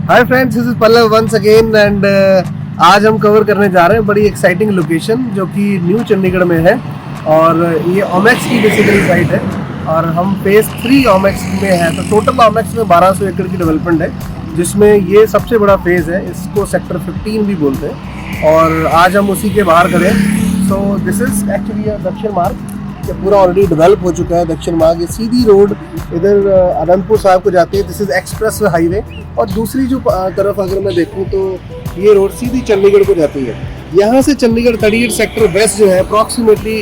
Hi friends, this is Pallav once again and आज हम cover करने जा रहे हैं बड़ी एक्साइटिंग लोकेशन जो कि न्यू चंडीगढ़ में है। और ये ओमेक्स की बेसिकली साइट है और हम फेज 3 ओमेक्स में है। तो टोटल ओमेक्स में 1200 एकड़ की डेवलपमेंट है, जिसमें ये सबसे बड़ा फेज है। इसको सेक्टर 15 भी बोलते हैं और आज हम उसी के बाहर खड़े हैं। सो दिस इज एक्चुअली अ दक्षिण मार्ग। ये पूरा ऑलरेडी डेवलप हो चुका है दक्षिण मार्ग। ये सीधी रोड इधर अनंतपुर साहब को जाती है। This is express highway. और दूसरी जो तरफ अगर मैं देखूं तो ये रोड सीधी चंडीगढ़ को जाती है। यहाँ से चंडीगढ़ 38 सेक्टर वेस्ट जो है अप्रॉक्सीमेटली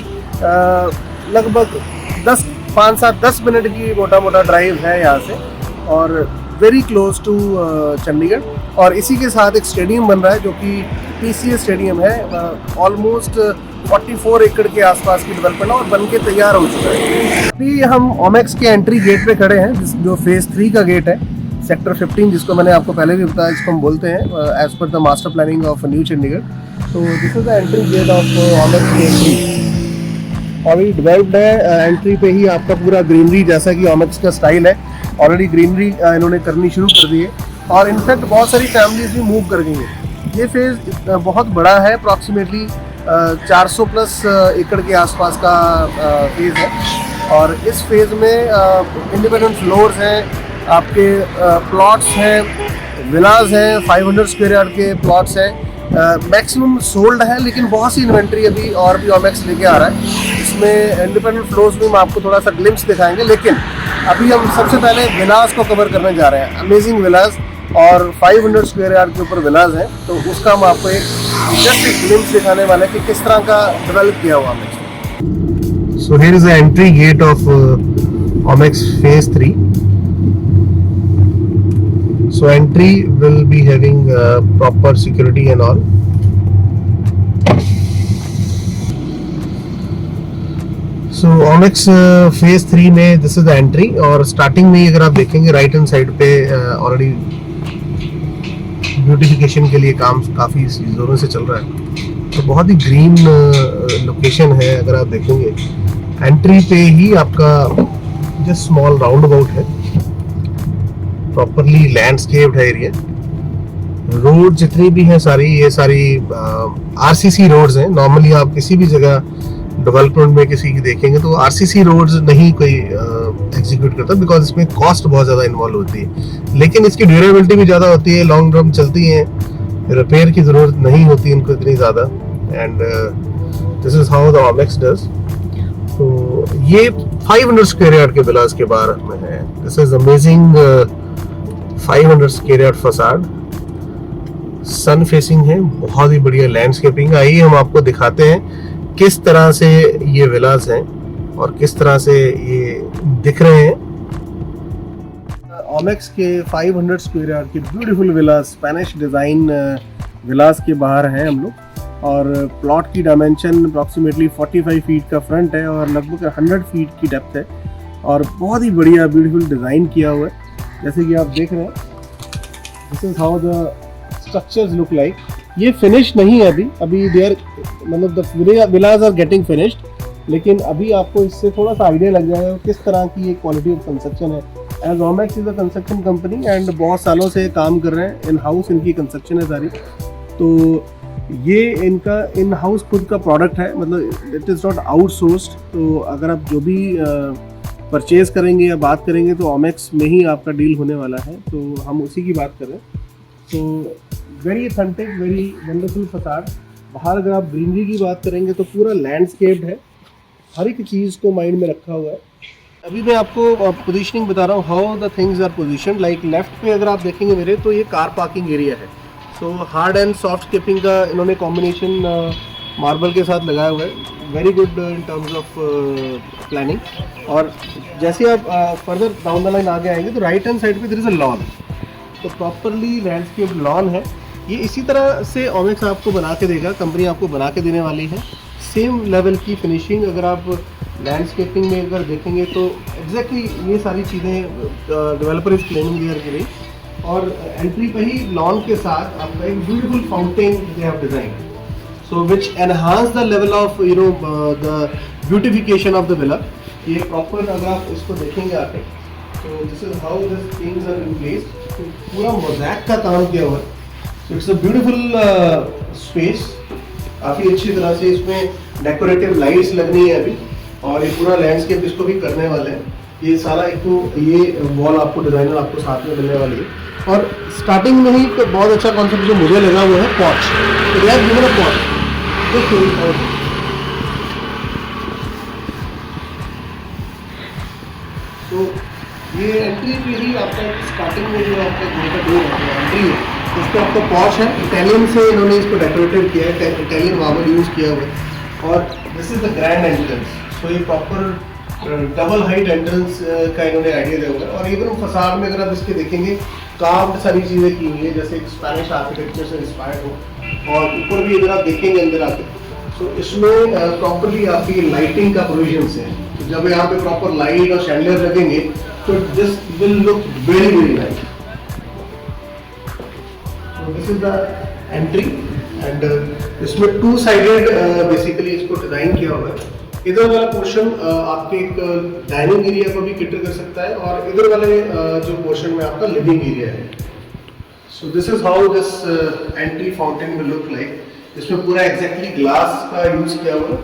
लगभग 10 मिनट की मोटा मोटा ड्राइव है यहाँ से और वेरी क्लोज टू चंडीगढ़। और इसी के साथ एक स्टेडियम बन रहा है जो कि PCA स्टेडियम है। ऑलमोस्ट 44 एकड़ के आसपास की डेवलपमेंट है और बन के तैयार हो चुका है। अभी हम ओमेक्स के एंट्री गेट पे खड़े हैं, जो फेज 3 का गेट है, सेक्टर 15, जिसको मैंने आपको पहले भी बताया, इसको हम बोलते हैं as per the master planning of New Chandigarh. तो this is the entry gate of Omaxe की एंट्री। ऑलरेडी डेवलप्ड है। एंट्री पे ही आपका पूरा ग्रीनरी, जैसा कि ओमेक्स का स्टाइल है, ऑलरेडी ग्रीनरी इन्होंने करनी शुरू कर दी है और इनफैक्ट बहुत सारी फैमिलीज भी मूव कर गई हैं। ये फेज बहुत बड़ा है, अप्रॉक्सीमेटली 400 प्लस एकड़ के आसपास का फेज है। और इस फेज में इंडिपेंडेंट फ्लोर्स हैं, आपके प्लॉट्स हैं, विलाज हैं, 500 स्क्वायर यार्ड के प्लॉट्स हैं। मैक्सिमम सोल्ड है, लेकिन बहुत सी इन्वेंट्री अभी और भी ओमेक्स लेके आ रहा है। इसमें इंडिपेंडेंट फ्लोर्स भी हम आपको थोड़ा सा ग्लिम्स दिखाएंगे, लेकिन अभी हम सबसे पहले विलाज को कवर करने जा रहे हैं। अमेजिंग विलाज और 500 स्क्वायर यार्ड के ऊपर विलाज हैं, तो उसका हम आपको जस्ट एक ग्लिम्स दिखाने वाले हैं कि किस तरह का डेवलप किया हुआ Omaxe. So here is the entry gate of Omaxe phase 3. So entry will be having proper security and all. So Omex phase 3 में this is the entry और starting में अगर आप देखेंगे राइट हैंड साइड पे already beautification के लिए काम काफ़ी जोरों से चल रहा है। तो बहुत ही ग्रीन लोकेशन है। अगर आप देखेंगे एंट्री पे ही आपका जस्ट स्मॉल राउंड अबाउट है, प्रॉपरली लैंडस्केप्ड है एरिया। रोड जितनी भी हैं सारी, ये सारी RCC रोड्स हैं। नॉर्मली आप किसी भी जगह डेवलपमेंट में किसी की देखेंगे तो RCC रोड्स नहीं कोई एग्जीक्यूट करता, बिकॉज इसमें कॉस्ट बहुत ज़्यादा इन्वॉल्व होती है, लेकिन इसकी ड्यूरेबिलिटी भी ज़्यादा होती है, लॉन्ग टर्म चलती हैं, रिपेयर की ज़रूरत नहीं होती इनको इतनी ज़्यादा। And this is how the Omaxe does. तो ये 500 स्क्वायर यार्ड के विलास के बाहर में है। This is amazing 500 square yard facade, sun facing है, बहुत ही बढ़िया लैंडस्केपिंग। आइए हम आपको दिखाते हैं किस तरह से ये विलास हैं और किस तरह से ये दिख रहे हैं। ओमेक्स के 500 स्क्वायर यार्ड के ब्यूटीफुल विलास, स्पेनिश डिज़ाइन विलास के बाहर हैं हम लोग। और प्लॉट की डायमेंशन अप्रॉक्सीमेटली 45 फीट का फ्रंट है और लगभग 100 फीट की डेप्थ है और बहुत ही बढ़िया ब्यूटीफुल डिज़ाइन किया हुआ है। जैसे कि आप देख रहे हैं, this is how the structures look like. ये फिनिश नहीं है अभी देयर, मतलब the villas are getting finished, लेकिन अभी आपको इससे थोड़ा सा आइडिया लग जाएगा किस तरह की ये क्वालिटी ऑफ कंस्ट्रक्शन है। As Omaxe is a construction company and बहुत सालों से काम कर रहे हैं, इन हाउस इनकी कंस्ट्रक्शन है सारी। तो ये इनका इन हाउस खुद का प्रोडक्ट है, मतलब इट इज़ नॉट आउटसोर्स्ड। तो अगर आप जो भी परचेज करेंगे या बात करेंगे तो ओमेक्स में ही आपका डील होने वाला है। तो हम उसी की बात करें तो very authentic, very wonderful facade. बाहर अगर आप ग्रीनरी की बात करेंगे तो पूरा लैंडस्केप्ड है, हर एक चीज़ को माइंड में रखा हुआ है। अभी मैं आपको पोजीशनिंग बता रहा हूँ, how the things are positioned. Like left पे अगर आप देखेंगे मेरे, तो ये कार पार्किंग एरिया है। So hard and soft escaping का इन्होंने कॉम्बिनेशन मार्बल के साथ लगाया हुआ है, very good in terms of planning. और जैसे आप फर्दर डाउन द लाइन आगे आएंगे तो राइट हैंड साइड पे देयर इज अ लॉन, तो प्रॉपरली लैंडस्केप लॉन है। ये इसी तरह से ओमेक्स आपको बना के देगा, कंपनी आपको बना के देने वाली है। सेम लेवल की फिनिशिंग अगर आप लैंडस्केपिंग में अगर देखेंगे तो एग्जैक्टली ये सारी चीज़ें डेवलपर इज क्लेमिंग देयर के लिए। और एंट्री पे ही लॉन के साथ आपका एक beautiful fountain they have design, so which enhance the level of the beautification of the villa। ये प्रॉपर अगर आप इसको देखेंगे आके, तो this is how this things are in place. पूरा मोज़ैक का काम किया हुआ है। It's a beautiful space. काफ़ी अच्छी तरह से इसमें डेकोरेटिव लाइट्स लगनी है अभी, और ये पूरा लैंडस्केप इसको भी करने वाले हैं। ये सारा एक तो ये वॉल आपको डिजाइनर आपको साथ में मिलने वाली है। और स्टार्टिंग में ही तो बहुत अच्छा कॉन्सेप्ट जो मुझे लगा वो है पॉच। तो यार गिवन अ पॉच, तो ये एंट्री पे ही आपका स्टार्टिंग में जो आपका घर का डोर है एंट्री है, उस पर आपका पॉच है। इटालियन से इन्होंने इसको डेकोरेटिव किया है, इटालियन मार्बल यूज़ किया हुआ है। और this is the grand entrance. So ये प्रॉपर डबल हाइट एंट्रेंस का इन्होंने आइडिया दिया हुआ है। और इवन फसाड में अगर आप इसके देखेंगे कार्व्ड सारी चीज़ें की हुई है, जैसे एक स्पेनिश आर्किटेक्चर से इंस्पायर्ड हो। और ऊपर भी अगर आप देखेंगे अंदर आके, तो इसमें प्रॉपरली आपकी लाइटिंग का प्रोविजन है। तो जब यहाँ पे प्रॉपर लाइट और शैंडलियर लगेंगे तो this will look very very nice. तो this is the entry and इसमें 2 साइडेड बेसिकली इसको डिजाइन किया हुआ है। इधर वाला पोर्शन आपके एक डाइनिंग एरिया को भी कैटर कर सकता है, और इधर वाले जो पोर्शन में आपका लिविंग एरिया है। So this is how this entry fountain will look like. इसमें पूरा एग्जैक्टली ग्लास का यूज किया हुआ,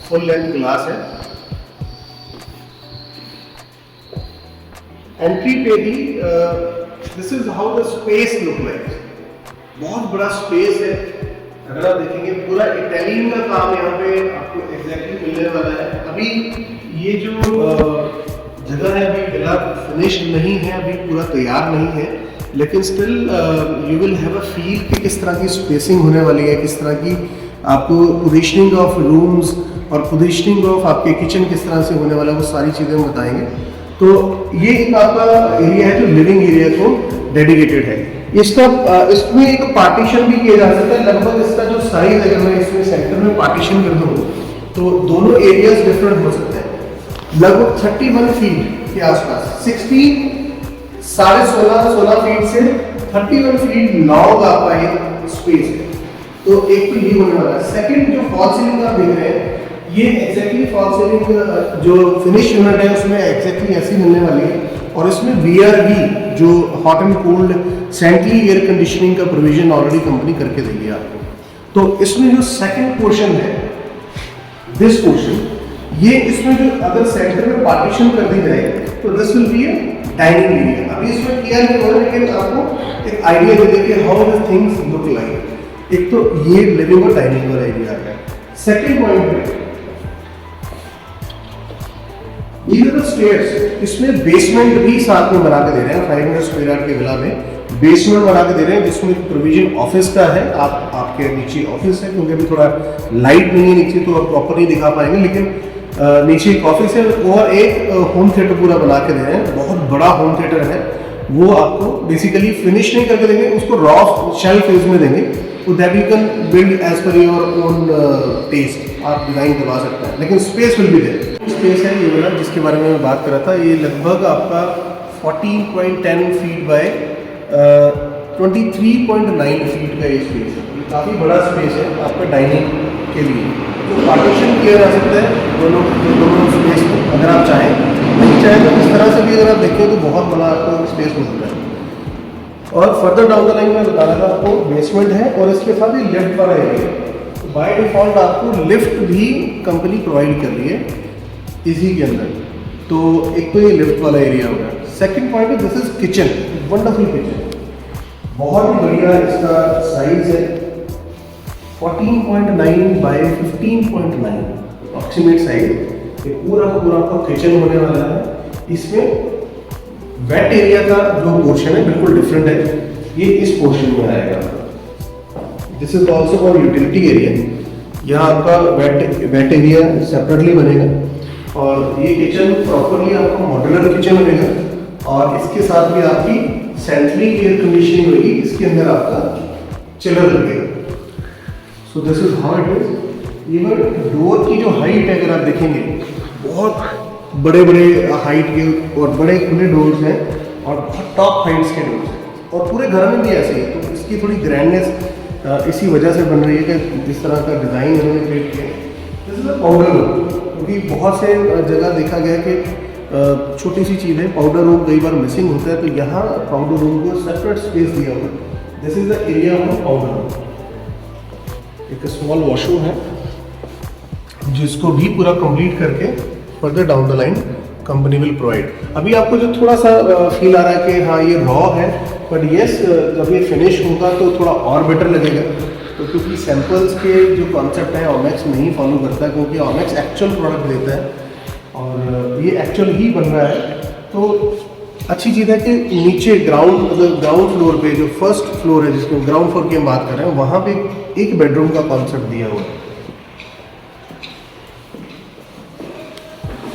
फुल लेंथ ग्लास है। एंट्री पे ही this is how the space look like. बहुत बड़ा स्पेस है। अगर आप देखेंगे पूरा इटालियन का काम यहाँ पे आपको एग्जैक्टली मिलने वाला है। अभी ये जो जगह है अभी फिलहाल फिनिश नहीं है, अभी पूरा तैयार नहीं है, लेकिन still you will have a feel कि किस तरह की स्पेसिंग होने वाली है, किस तरह की आपको पोजीशनिंग ऑफ रूम्स और पोजीशनिंग ऑफ आपके किचन किस तरह से होने वाला है, वो सारी चीज़ें हम बताएंगे। तो ये एक आपका एरिया है जो लिविंग एरिया को डेडिकेटेड है। इसका इसमें एक पार्टीशन भी किया जा सकता है। लगभग इसका जो साइज अगर मैं इसमें सेंटर में पार्टीशन कर दूँ तो दोनों एरियाज डिफरेंट हो सकते हैं। लगभग 31 फीट के आसपास, 16.5 फीट से 31 फीट लॉन्ग आपका एक स्पेस है। तो एक तो ये होने वाला है। सेकंड जो फॉल सीलिंग आप देख रहे हैं, ये एग्जैक्टली फॉल सीलिंग जो फिनिश यूनिट है उसमें एग्जैक्टली ऐसी मिलने वाली है। और इसमें VRV जो hot and cold centrally air conditioning का प्रोविजन ऑलरेडी कंपनी करके देगी आपको। तो इसमें जो सेकंड पोर्शन है, दिस पोर्शन, ये इसमें जो अगर सेंटर में पार्टीशन कर दी जाए तो this will B A dining area. अभी इसमें क्लियर नहीं हो रहा, लेकिन आपको एक आइडिया दे दे कि how the things look like. एक तो ये लिविंग और डाइनिंग वाला एरिया आ गया। सेकंड पॉइंट पे स्टेयर्स, इसमें बेसमेंट भी साथ में बना के दे रहे हैं। 500 स्क्वायर यार्ड के विला में बेसमेंट बना के दे रहे हैं, जिसमें प्रोविजन ऑफिस का है। आपके नीचे ऑफिस है, क्योंकि अभी थोड़ा लाइट नहीं है नीचे तो आप प्रॉपर नहीं दिखा पाएंगे, लेकिन नीचे एक ऑफिस है और एक होम थिएटर पूरा बना के दे रहे हैं। बहुत बड़ा होम थिएटर है, वो आपको बेसिकली फिनिश नहीं करके देंगे, उसको रॉ शेल फेज में देंगे। तो that you can build as per your own taste, आप डिजाइन करवा सकते हैं, लेकिन space will be there. Space है ये वाला जिसके बारे में मैं बात कर रहा था, ये लगभग आपका 14.10 फीट बाय 23.9 फीट का ये स्पेस है। ये काफ़ी बड़ा स्पेस है आपका डाइनिंग के लिए। तो पार्टीशन किया जा सकता है दोनों स्पेस को, अगर आप चाहें। नहीं चाहें तो इस तरह से भी अगर आप देखें तो बहुत बड़ा आपको स्पेस मिलता है। और फर्दर डाउन द लाइन में बता रहा था आपको बेसमेंट है और इसके साथ ही लिफ्ट वाला एरिया। तो बाय डिफॉल्ट आपको लिफ्ट भी कंपनी प्रोवाइड कर रही है इसी के अंदर। तो एक तो ये लिफ्ट वाला एरिया होगा। सेकंड पॉइंट है this is kitchen, wonderful kitchen, बहुत ही बढ़िया इसका साइज है। 14.9 बाय 15.9 अप्रोक्सीमेट साइज। ये पूरा का पूरा आपका किचन होने वाला है। इसमें वेट एरिया का जो पोर्शन है बिल्कुल डिफरेंट है, ये इस पोर्शन में आएगा। This is also for utility area. यहाँ आपका वेट एरिया सेपरेटली बनेगा और ये किचन प्रॉपरली आपको मॉड्यूलर किचन बनेगा और इसके साथ भी आपकी सेंट्रली एयर कंडीशनिंग होगी। इसके अंदर आपका चिलर लगेगा। सो this is how it is. Even door की जो हाइट है अगर आप देखेंगे, बहुत बड़े बड़े हाइट के और बड़े खुले डोर्स हैं और बहुत टॉप हाइट्स के डोर्स हैं और पूरे घर में भी ऐसे ही। तो इसकी थोड़ी ग्रैंडनेस इसी वजह से बन रही है कि जिस तरह का डिज़ाइन इन्होंने क्रिएट किया। दिस इज अ पाउडर, क्योंकि बहुत से जगह देखा गया कि छोटी सी चीज़ है, पाउडर रूम कई बार मिसिंग होता है, तो यहाँ पाउडर रूम को सेपरेट स्पेस दिया हुआ है। This is the area of powder room. एक स्मॉल वॉशरूम है जिसको भी पूरा कंप्लीट करके further down the line company will provide. अभी आपको जो थोड़ा सा फील आ रहा है कि हाँ ये रॉ है, बट यस जब ये फिनिश होगा तो थोड़ा और बेटर लगेगा। तो क्योंकि सैम्पल्स के जो कॉन्सेप्ट है ऑमेक्स नहीं फॉलो करता, क्योंकि ऑमेक्स एक्चुअल प्रोडक्ट देता है और ये एक्चुअल ही बन रहा है। तो अच्छी चीज़ है कि नीचे ग्राउंड मतलब ग्राउंड फ्लोर पे जो फर्स्ट फ्लोर है जिसको ग्राउंड फ्लोर की हम बात कर रहे हैं, वहाँ पे एक बेडरूम का कॉन्सेप्ट दिया हुआ है।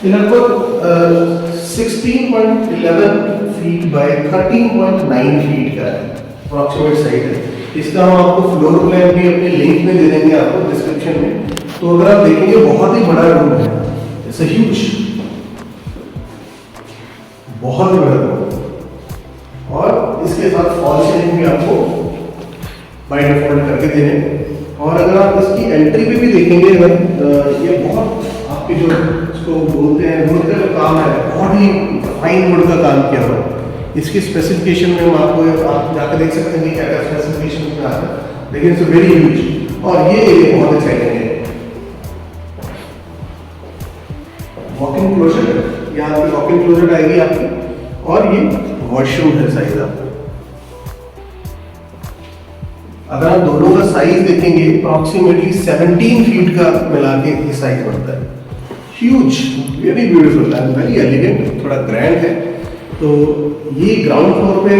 लगभग 16.11 फीट बाय 13.9 फीट का अप्रॉक्सीमेट साइज है। इसका हम आपको फ्लोर प्लान भी अपने लिंक में दे देंगे आपको डिस्क्रिप्शन में। तो अगर आप देखेंगे बहुत ही बड़ा रूम है, इट्स अ ह्यूज, बहुत ही बड़ा रूम। और इसके साथ फॉल सीलिंग भी आपको बाय डिफॉल्ट करके दे देंगे। और अगर आप इसकी एंट्री पे भी देखेंगे, अगर ये बहुत आपके जो इसको बोलते हैं वुड का जो काम है, बहुत ही फाइन वुड का काम किया हुआ है। इसकी स्पेसिफिकेशन में हम आपको आप जाकर देख सकते हैं कि क्या क्या स्पेसिफिकेशन में आता है, लेकिन इट्स वेरी ह्यूज। और ये एरिया बहुत एक्साइटिंग है। वॉकिंग क्लोजर, यहाँ की वॉकिंग क्लोजर आएगी आपकी, और ये वॉशरूम है साइज आपको। अगर आप दोनों का साइज देखेंगे अप्रॉक्सीमेटली 17 फीट का मिला के ये साइज बनता है। Huge, very beautiful and very elegant, थोड़ा ग्रैंड है। तो ये ग्राउंड फ्लोर पे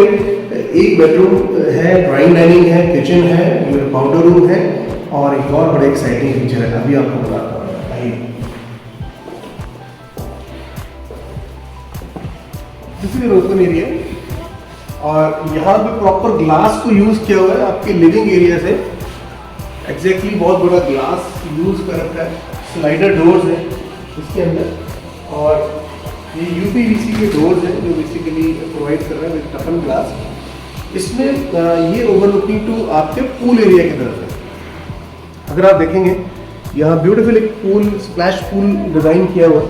एक बेडरूम है, ड्राइंग डाइनिंग है, किचन है, पाउडर रूम है, और एक और बड़ा एक्साइटिंग फीचर है, अभी आपको बताता हूँ। आइए, दिस इज ओपन एरिया, और यहाँ पे प्रॉपर ग्लास को यूज किया हुआ है आपके लिविंग एरिया से। एग्जैक्टली बहुत बड़ा ग्लास यूज कर रखा है, स्लाइडर डोर्स है इसके अंदर, और ये यूपीवीसी के डोर्स हैं जो बेसिकली प्रोवाइड कर रहे हैं विद टफन ग्लास। इसमें ये ओवरलुकिंग टू आपके पूल एरिया की तरफ है। अगर आप देखेंगे यहाँ ब्यूटीफुल एक पूल, स्प्लैश पूल डिज़ाइन किया हुआ,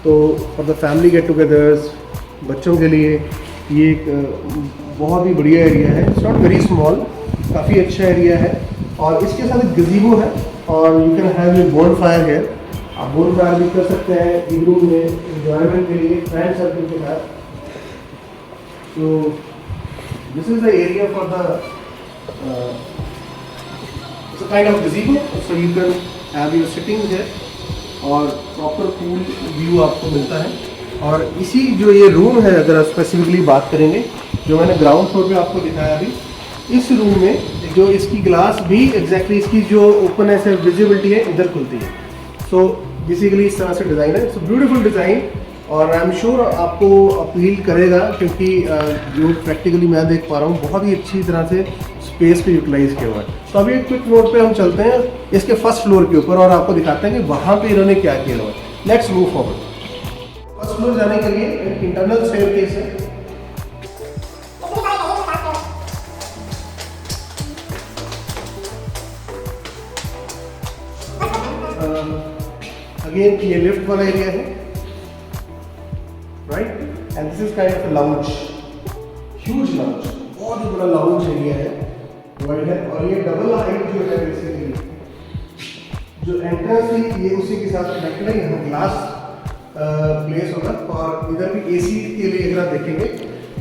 तो for the family get togethers, बच्चों के लिए ये एक बहुत ही बढ़िया एरिया है। इट्स नॉट वेरी स्मॉल, काफ़ी अच्छा एरिया है। और इसके साथ एक गज़ीबो है, और you can have a bone fire here. आप बोन फायर भी कर सकते हैं इवनिंग में एंजॉयमेंट के लिए फ्रेंड सर्कल के साथ। तो this is the area for the kind of gazebo, so you can have your sitting here, और प्रॉपर पूल व्यू आपको मिलता है। और इसी जो ये रूम है, अगर आप स्पेसिफिकली बात करेंगे, जो मैंने ग्राउंड फ्लोर पे आपको दिखाया अभी, इस रूम में जो इसकी ग्लास भी एग्जैक्टली इसकी जो ओपननेस है, विजिबिलिटी है, इधर खुलती है। सो बेसिकली इस तरह से डिज़ाइन है। सो ब्यूटीफुल डिज़ाइन, और आई एम श्योर आपको अपील करेगा, क्योंकि जो प्रैक्टिकली मैं देख पा रहा हूँ बहुत ही अच्छी तरह से स्पेस को यूटिलाइज किया हुआ है। तो अभी एक क्विक नोट पे हम चलते हैं इसके फर्स्ट फ्लोर के ऊपर, और आपको दिखाते हैं कि वहाँ पे इन्होंने क्या किया हुआ है। Let's move forward. First floor जाने के लिए एक इंटरनल स्टेयरकेस है। अगेन ये लिफ्ट वाला एरिया है, right, and this is kind of a lounge, huge lounge, बहुत ही बड़ा लाउंज एरिया है, वाइड है। और ये डबल हाइट जो है बेसिकली, जो एंट्रेंस थी ये उसी के साथ कनेक्टेड है। यहाँ ग्लास प्लेस होगा, और इधर भी एसी के लिए अगर आप देखेंगे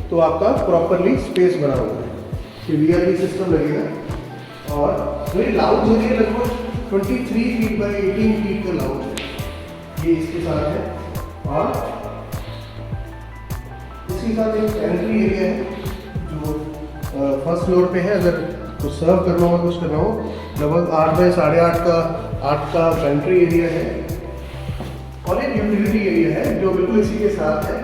तो आपका प्रॉपरली स्पेस बना हुआ है, वीआईपी सिस्टम लगेगा। और वेरी लाउंज एरिया, लगभग 23 फीट बाई 18 फीट का लाउंज है, ये इसके साथ है। और इसके साथ एक एंट्री एरिया है जो फर्स्ट फ्लोर पे है। अगर कुछ सर्व करना हो, कुछ करना हो, लगभग 8 बाई 8.5 का पेंट्री एरिया है, और एक यूटिलिटी एरिया है जो बिल्कुल इसी के साथ है।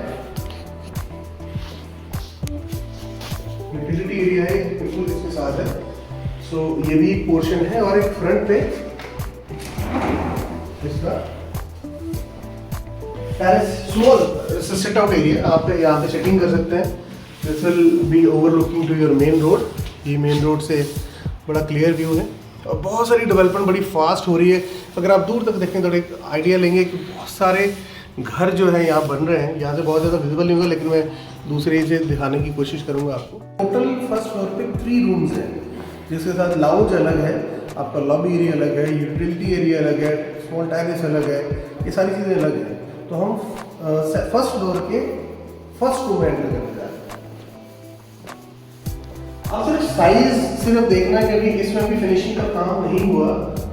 यूटिलिटी एरिया है बिल्कुल इसके साथ है। सो ये भी एक पोर्शन है, और एक फ्रंट पे इसका स्मॉल सिट आउट एरिया, आप यहाँ पे सेटिंग कर सकते हैं। This will be overlooking to your main road. ये मेन रोड से बड़ा क्लियर व्यू है, और बहुत सारी डेवलपमेंट बड़ी फास्ट हो रही है। अगर आप दूर तक देखें तो एक आइडिया लेंगे कि बहुत सारे घर जो है यहाँ बन रहे हैं। यहाँ से बहुत ज़्यादा विजिबल नहीं होगा, लेकिन मैं दूसरे से दिखाने की कोशिश करूँगा आपको। टोटल फर्स्ट फ्लोर पे 3 रूम्स हैं, जिसके साथ लाउंज अलग है, आपका लॉबी एरिया अलग है, यूटिलिटी एरिया अलग है, स्मॉल टेरेस अलग है, ये सारी चीज़ें अलग हैं। तो हम फर्स्ट फ्लोर के फर्स्ट रूम में एंटर करने जा रहे हैं। आप सिर्फ साइज सिर्फ देखना है, क्योंकि इसमें भी फिनिशिंग का काम नहीं हुआ,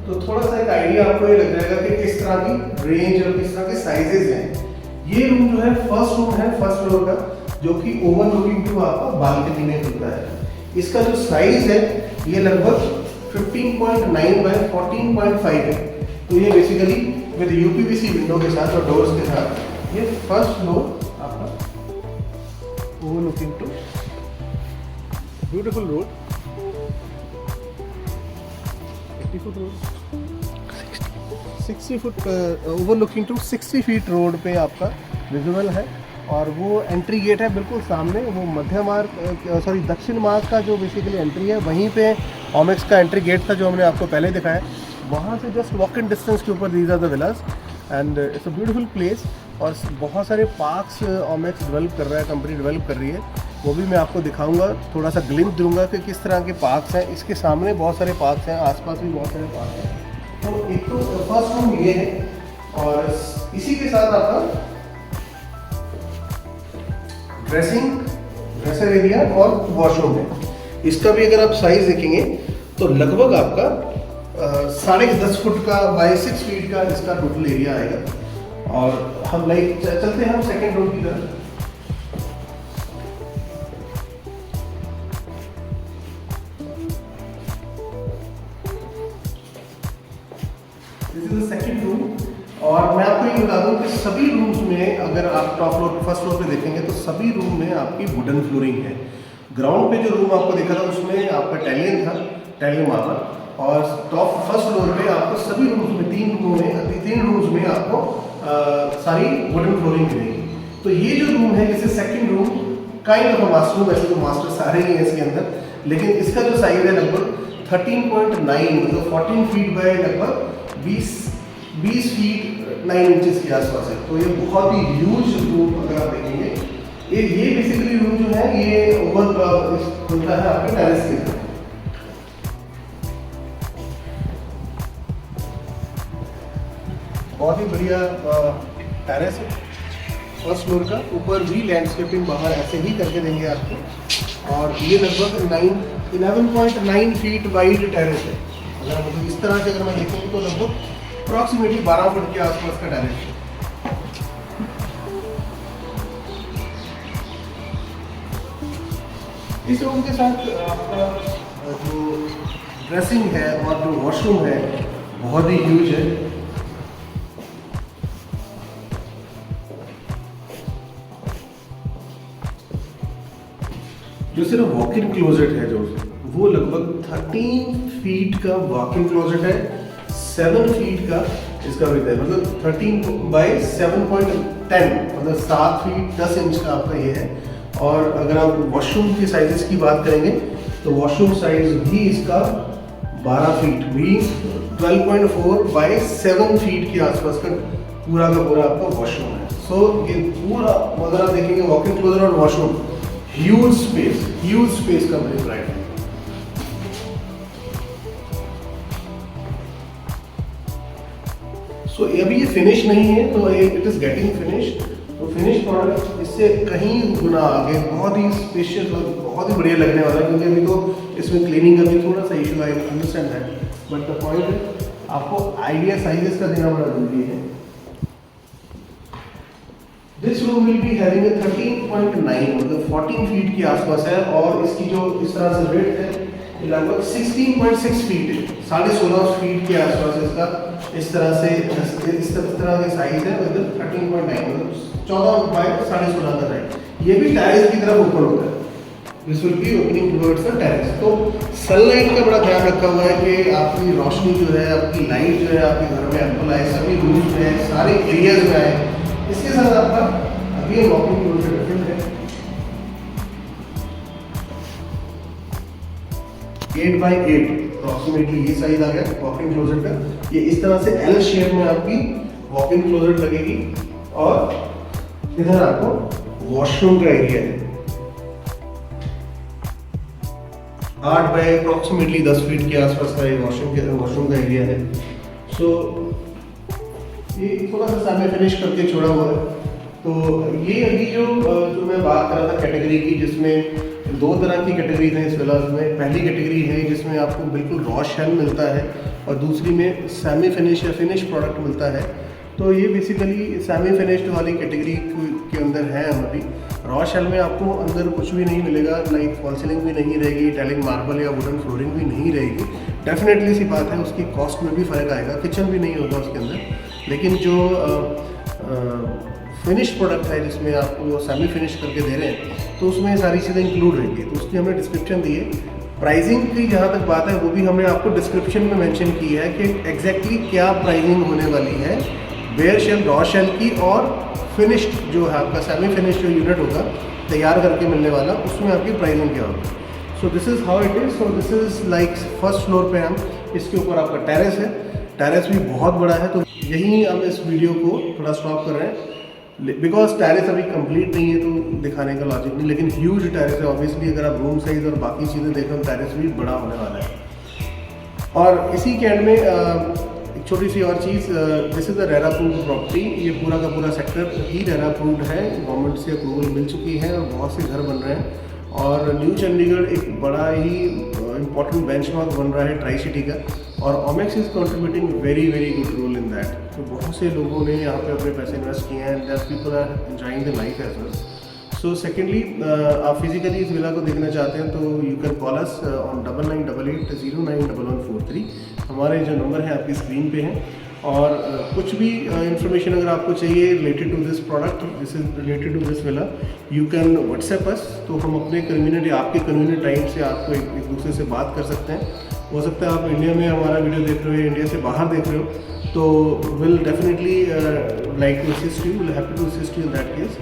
तो थोड़ा सा एक आइडिया आपको ये लग जाएगा कि किस तरह की रेंज और किस तरह के साइजेस हैं। ये रूम जो है फर्स्ट रूम है फर्स्ट फ्लोर का, जो कि ओवरलुकिंग टू आपका बालकनी में खुलता है। इसका जो साइज है ये लगभग 15.9 बाय 14.5 है। तो ये बेसिकली विद यूपीवीसी विंडो के साथ और डोर्स के साथ ये फर्स्ट फ्लोर आपका overlooking to beautiful road, 80 foot road, 60 foot overlooking to 60 feet road पे आपका विजुअल है। और वो एंट्री गेट है बिल्कुल सामने, वो मध्य मार्ग दक्षिण मार्ग का जो बेसिकली एंट्री है, वहीं पे ओमेक्स का एंट्री गेट था जो हमने आपको पहले दिखाया। वहाँ से जस्ट वॉक इन डिस्टेंस के ऊपर these are the villas and it's a beautiful place. और बहुत सारे पार्क्स ओमेक्स डेवलप कर रहा है, कंपनी डेवलप कर रही है, वो भी मैं आपको दिखाऊंगा, थोड़ा सा ग्लिम्स दूंगा कि किस तरह के पार्क्स हैं। इसके सामने बहुत सारे पार्क्स हैं, आसपास भी बहुत सारे पार्क हैं। तो एक तो फर्स्ट रूम ये है, और इसी के साथ आपका ड्रेसर एरिया और वॉशरूम है। इसका भी अगर आप साइज देखेंगे तो लगभग आपका 10.5 फुट का बाय 6 फीट का इसका टोटल एरिया आएगा। और हम चलते हैं हम सेकेंड रूम की तरफ। This is the second room. और मैं आपको ये बता दूं कि सभी रूम्स में, अगर आप टॉप फ्लोर फर्स्ट फ्लोर पे देखेंगे तो सभी रूम में आपकी वुडन फ्लोरिंग है। ग्राउंड पे जो रूम आपको देखा था उसमें आपका टैलियन मार्बल, और टॉप फर्स्ट फ्लोर पे आपको सभी रूम्स में तीन रूम्स में आपको सारी वुडन फ्लोरिंग मिलेगी। तो ये जो रूम है, जैसे second room kind of master room, वैसे तो मास्टर सारे ही हैं इसके अंदर, लेकिन इसका जो साइज है लगभग 13.9 मतलब 14 फीट बाय लगभग 20 फीट 9 इंचेस के आसपास है। तो ये बहुत ही ह्यूज रूम अगर आप देखेंगे, ये बेसिकली रूम जो है ये ओवर खुलता है आपके टेरेस के अंदर। बहुत ही बढ़िया टेरेस है फर्स्ट फ्लोर का। ऊपर भी लैंडस्केपिंग बाहर ऐसे ही करके देंगे आपको। और ये लगभग 11.9 फीट वाइड टेरेस है। अगर मतलब इस तरह से अगर मैं देखूँ तो लगभग अप्रॉक्सीमेटली 12 फुट के आसपास का टेरेस है। इस रूम के साथ आपका जो ड्रेसिंग है और जो वॉशरूम है बहुत ही ह्यूज है। जो सिर्फ वॉक इन क्लोजेट है जो वो लगभग 13 फीट का वॉक इन क्लोजेट है, 7 फीट का इसका विड्थ है, मतलब 13 बाय 7.10 मतलब 7 फीट 10 इंच का आपका ये है। और अगर आप वॉशरूम के साइजेस की बात करेंगे तो वॉशरूम साइज भी इसका 12 फीट भी 12.4 बाय 7 फीट के आसपास का पूरा आपका वॉशरूम है। सो ये पूरा अगर आप देखेंगे वॉक इन क्लोजेट और वॉशरूम ह्यूज स्पेस का बड़े राइट है। सो अभी ये फिनिश नहीं है, तो इट इज गेटिंग फिनिश। तो फिनिश प्रोडक्ट इससे कहीं गुना आगे बहुत ही स्पेशियस और बहुत ही बढ़िया लगने वाला है, क्योंकि अभी तो इसमें क्लीनिंग का भी थोड़ा सा इशू आई अंडरस्टैंड है। बट द पॉइंट है आपको आइडिया साइजेस का देना बड़ा जरूरी है। This room will be having a 13.9 मतलब 14 फीट के आसपास है। और इसकी जो इस तरह से विड्थ है ये लगभग 16.6 फीट है, 16.5 फीट के आसपास इसका इस तरह के साइज है। मतलब 13.9 मतलब 14 बाय 16.5 का साइज। ये भी टेरेस की तरफ ओपन होता है। This will B opening towards the terrace. तो सनलाइट का बड़ा ध्यान रखा हुआ है कि आपकी रोशनी जो है, आपकी लाइट जो है आपके घर में एम्पल आए, सभी रूम्स में सारे एरियाज में आए। इसके साथ आपका अभी वॉकिंग क्लोजेट डिफरेंट है, 8 बाई 8 अप्रॉक्सीमेटली ये साइज आ गया वॉकिंग क्लोजेट का। ये इस तरह से एल शेप में आपकी वॉकिंग क्लोजेट लगेगी। और इधर आपको वॉशरूम का एरिया है। 8 बाय अप्रॉक्सीमेटली 10 फीट के आसपास का ये वॉशरूम का एरिया है। सो ये थोड़ा सा सामने फिनिश करके छोड़ा हुआ है। तो ये अभी जो मैं बात कर रहा था कैटेगरी की, जिसमें 2 तरह की कैटेगरीज हैं इस विलास में। पहली कैटेगरी है जिसमें आपको बिल्कुल रॉ शेल मिलता है और दूसरी में सेमी फिनिश या फिनिश प्रोडक्ट मिलता है। तो ये बेसिकली सेमी फिनिश्ड वाली कैटेगरी के अंदर है हम अभी। रॉ शेल में आपको अंदर कुछ भी नहीं मिलेगा, लाइक फॉल सीलिंग भी नहीं रहेगी, टैलिंग मार्बल या वुडन फ्लोरिंग भी नहीं रहेगी। डेफिनेटली सी बात है, उसकी कॉस्ट में भी फ़र्क आएगा, किचन भी नहीं होगा उसके अंदर। लेकिन जो फिनिश प्रोडक्ट है जिसमें आपको सेमी फिनिश करके दे रहे हैं, तो उसमें सारी चीज़ें इंक्लूड रहेंगी। तो उसकी हमने डिस्क्रिप्शन दी है। प्राइसिंग की जहाँ तक बात है वो भी हमने आपको डिस्क्रिप्शन में मेंशन की है कि एग्जैक्टली क्या प्राइसिंग होने वाली है बेयर शेल, रॉ शेल की, और फिनिश्ड जो है आपका सेमी फिनिश्ड जो यूनिट होगा तैयार करके मिलने वाला, उसमें आपकी प्राइसिंग क्या होगी। So this is how it is. So this is like first floor पे हम, इसके ऊपर आपका टेरेस है। टेरेस भी बहुत बड़ा है, तो यहीं हम इस वीडियो को थोड़ा स्टॉप कर रहे हैं बिकॉज टेरेस अभी कंप्लीट नहीं है तो दिखाने का लॉजिक नहीं। लेकिन ह्यूज टेरेस है ऑब्वियसली, अगर आप रूम साइज और बाकी चीज़ें देखें टेरेस भी बड़ा होने वाला है। और इसी के एंड में एक छोटी सी और चीज़, this is a RERA approved property. ये पूरा का पूरा सेक्टर ही रेरा अप्रूव्ड है, गवर्नमेंट से अप्रूवल मिल चुकी है और बहुत से घर बन रहे हैं। और न्यू चंडीगढ़ एक बड़ा ही इम्पॉर्टेंट बेंचमार्क बन रहा है ट्राई सिटी का, और Omaxe is contributing very good role in that. तो बहुत से लोगों ने यहाँ पे अपने पैसे इन्वेस्ट किए हैं and that people are enjoying the life as well. So secondly, आप फिजिकली इस विला को देखना चाहते हैं तो you can call us on 9988091143। हमारे जो नंबर हैं आपकी स्क्रीन पे हैं। और कुछ भी इंफॉर्मेशन अगर आपको चाहिए related to this product, this is related to this villa, you can WhatsApp us. तो हम अपने कन्वीनियंट या आपके कन्वीनियंट टाइम से आपको एक दूसरे से बात कर सकते हैं। हो सकता है आप इंडिया में हमारा वीडियो देख रहे हो, इंडिया से बाहर देख रहे हो, तो will definitely like to assist you, will happy to assist you in that case.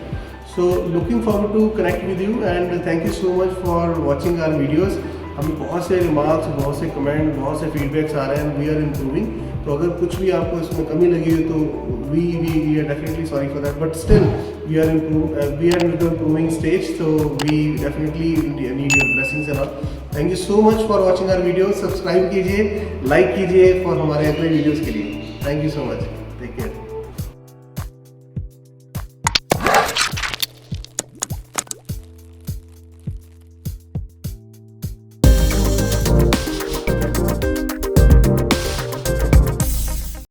So looking forward to connect with you and thank you so much for watching our videos. हमें बहुत से remarks, बहुत से comment, बहुत से feedbacks आ रहे हैं, we are improving. तो अगर कुछ भी आपको इसमें कमी लगी है तो we are definitely sorry for that, but still we are in the improving stage. तो we definitely need your blessings and all. Thank you so much for watching our video. Subscribe कीजिए, लाइक कीजिए for हमारे अगले videos के लिए। Thank you so much, take care.